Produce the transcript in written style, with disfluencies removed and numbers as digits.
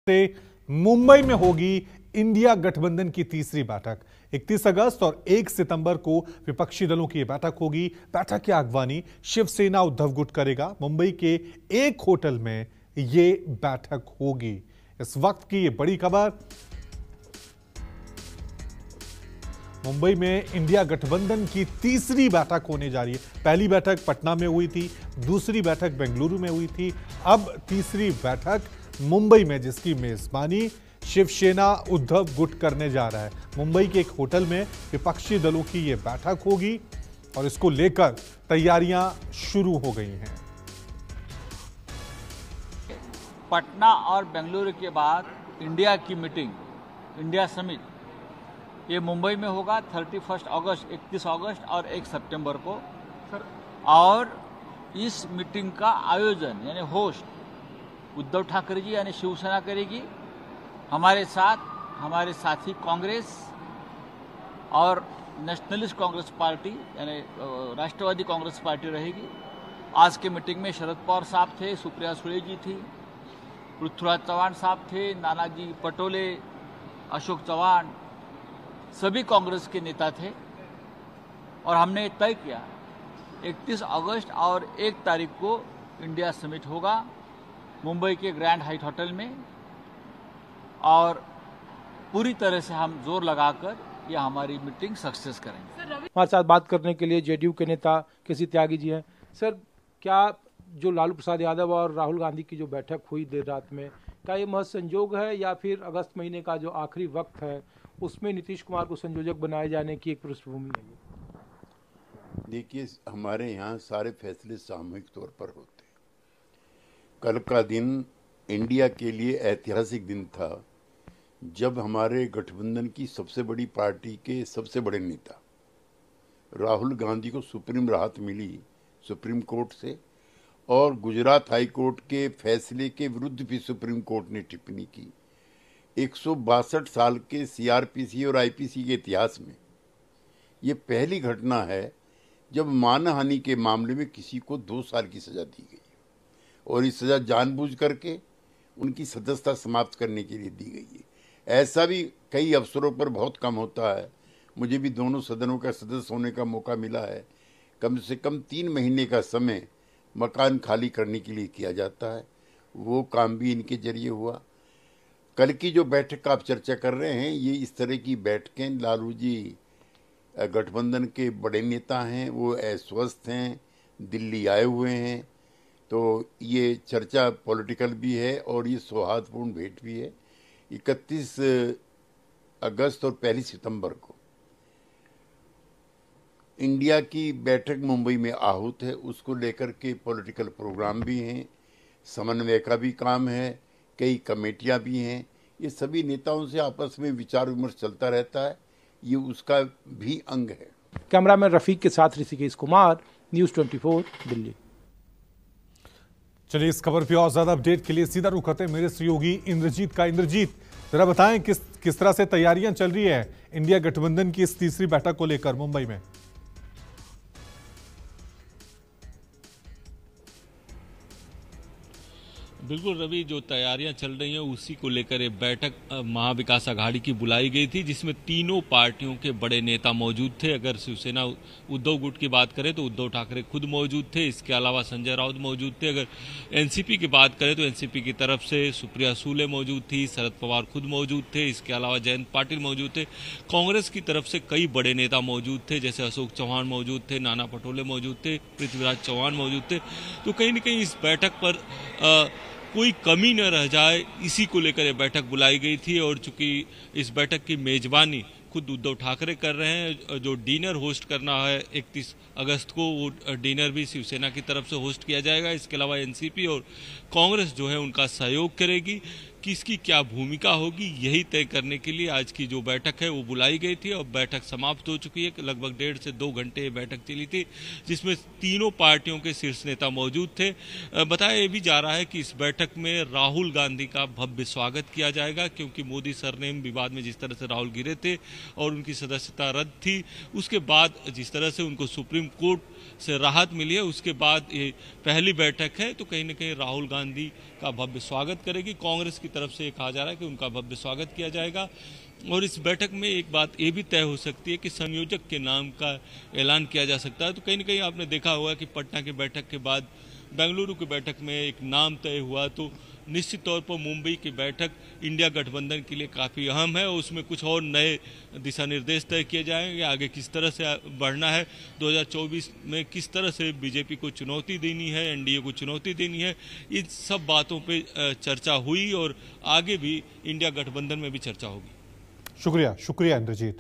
से मुंबई में होगी इंडिया गठबंधन की तीसरी बैठक। 31 अगस्त और 1 सितंबर को विपक्षी दलों की यह बैठक होगी। बैठक की अगवानी शिवसेना उद्धव गुट करेगा। मुंबई के एक होटल में यह बैठक होगी। इस वक्त की यह बड़ी खबर, मुंबई में इंडिया गठबंधन की तीसरी बैठक होने जा रही है। पहली बैठक पटना में हुई थी, दूसरी बैठक बेंगलुरु में हुई थी, अब तीसरी बैठक मुंबई में, जिसकी मेजबानी शिवसेना उद्धव गुट करने जा रहा है। मुंबई के एक होटल में विपक्षी दलों की यह बैठक होगी और इसको लेकर तैयारियां शुरू हो गई हैं। पटना और बेंगलुरु के बाद इंडिया की मीटिंग, इंडिया समिट, ये मुंबई में होगा 31 अगस्त, 31 अगस्त और 1 सितंबर को। और इस मीटिंग का आयोजन यानी होस्ट उद्धव ठाकरे जी यानी शिवसेना करेगी। हमारे साथ हमारे साथी कांग्रेस और नेशनलिस्ट कांग्रेस पार्टी यानी राष्ट्रवादी कांग्रेस पार्टी रहेगी। आज के मीटिंग में शरद पवार साहब थे, सुप्रिया सुले जी थी, पृथ्वीराज चौहान साहब थे, नानाजी पटोले, अशोक चौहान, सभी कांग्रेस के नेता थे। और हमने तय किया 31 अगस्त और 1 तारीख को इंडिया समिट होगा मुंबई के ग्रैंड हाइट होटल में। और पूरी तरह से हम जोर लगाकर यह हमारी मीटिंग सक्सेस करेंगे। हमारे साथ बात करने के लिए जेडीयू के नेता केसी त्यागी जी हैं। सर, क्या जो लालू प्रसाद यादव और राहुल गांधी की जो बैठक हुई देर रात में, क्या ये महज संजोग है या फिर अगस्त महीने का जो आखिरी वक्त है उसमें नीतीश कुमार को संयोजक बनाए जाने की एक पृष्ठभूमि है? देखिए, हमारे यहाँ सारे फैसले सामूहिक तौर पर होते हैं। कल का दिन इंडिया के लिए ऐतिहासिक दिन था जब हमारे गठबंधन की सबसे बड़ी पार्टी के सबसे बड़े नेता राहुल गांधी को सुप्रीम राहत मिली सुप्रीम कोर्ट से, और गुजरात हाई कोर्ट के फैसले के विरुद्ध भी सुप्रीम कोर्ट ने टिप्पणी की। 162 साल के सीआरपीसी और आईपीसी के इतिहास में ये पहली घटना है जब मानहानि के मामले में किसी को 2 साल की सजा दी गई और इस सजा जानबूझ करके उनकी सदस्यता समाप्त करने के लिए दी गई है। ऐसा भी कई अवसरों पर बहुत कम होता है। मुझे भी दोनों सदनों का सदस्य होने का मौका मिला है। कम से कम 3 महीने का समय मकान खाली करने के लिए किया जाता है। वो काम भी इनके जरिए हुआ। कल की जो बैठक का आप चर्चा कर रहे हैं, ये इस तरह की बैठकें, लालू जी गठबंधन के बड़े नेता हैं, वो अस्वस्थ हैं, दिल्ली आए हुए हैं, तो ये चर्चा पॉलिटिकल भी है और ये सौहार्दपूर्ण भेंट भी है। 31 अगस्त और 1 सितंबर को इंडिया की बैठक मुंबई में आहूत है। उसको लेकर के पॉलिटिकल प्रोग्राम भी हैं, समन्वय का भी काम है, कई कमेटियां भी हैं। ये सभी नेताओं से आपस में विचार विमर्श चलता रहता है, ये उसका भी अंग है। कैमरामैन रफीक के साथ ऋषिकेश कुमार, न्यूज़ 24 दिल्ली। चलिए, इस खबर पे और ज्यादा अपडेट के लिए सीधा रुख करते हैं मेरे सहयोगी इंद्रजीत का। इंद्रजीत, जरा बताएं किस तरह से तैयारियां चल रही है इंडिया गठबंधन की इस तीसरी बैठक को लेकर मुंबई में? बिल्कुल रवि, जो तैयारियां चल रही हैं उसी को लेकर एक बैठक महाविकास अघाड़ी की बुलाई गई थी, जिसमें तीनों पार्टियों के बड़े नेता मौजूद थे। अगर शिवसेना उद्धव गुट की बात करें तो उद्धव ठाकरे खुद मौजूद थे, इसके अलावा संजय राउत मौजूद थे। अगर एनसीपी की बात करें तो एनसीपी की तरफ से सुप्रिया सुले मौजूद थी, शरद पवार खुद मौजूद थे, इसके अलावा जयंत पाटिल मौजूद थे। कांग्रेस की तरफ से कई बड़े नेता मौजूद थे, जैसे अशोक चौहान मौजूद थे, नाना पटोले मौजूद थे, पृथ्वीराज चौहान मौजूद थे। तो कहीं न कहीं इस बैठक पर कोई कमी न रह जाए, इसी को लेकर यह बैठक बुलाई गई थी। और चूंकि इस बैठक की मेजबानी खुद उद्धव ठाकरे कर रहे हैं, जो डिनर होस्ट करना है 31 अगस्त को, वो डिनर भी शिवसेना की तरफ से होस्ट किया जाएगा। इसके अलावा एनसीपी और कांग्रेस जो है उनका सहयोग करेगी। किसकी क्या भूमिका होगी, यही तय करने के लिए आज की जो बैठक है वो बुलाई गई थी और बैठक समाप्त हो चुकी है। लगभग 1.5 से 2 घंटे ये बैठक चली थी, जिसमें तीनों पार्टियों के शीर्ष नेता मौजूद थे। बताया ये भी जा रहा है कि इस बैठक में राहुल गांधी का भव्य स्वागत किया जाएगा, क्योंकि मोदी सरनेम विवाद में जिस तरह से राहुल गिरे थे, और उनकी सदस्यता रद्द थी। उसके बाद जिस तरह से उनको सुप्रीम कोर्ट से राहत मिली है, उसके बाद ये पहली बैठक है, तो कहीं ना कहीं राहुल गांधी का भव्य स्वागत करेगी। कांग्रेस की तरफ से ये कहा जा रहा है कि उनका भव्य स्वागत किया जाएगा। और इस बैठक में एक बात ये भी तय हो सकती है कि संयोजक के नाम का ऐलान किया जा सकता है। तो कहीं ना कहीं आपने देखा होगा कि पटना की बैठक के बाद बेंगलुरु की बैठक में एक नाम तय हुआ, तो निश्चित तौर पर मुंबई की बैठक इंडिया गठबंधन के लिए काफ़ी अहम है और उसमें कुछ और नए दिशा निर्देश तय किए जाएंगे। आगे किस तरह से बढ़ना है, 2024 में किस तरह से बीजेपी को चुनौती देनी है, एनडीए को चुनौती देनी है, इन सब बातों पे चर्चा हुई और आगे भी इंडिया गठबंधन में भी चर्चा होगी। शुक्रिया इंद्रजीत।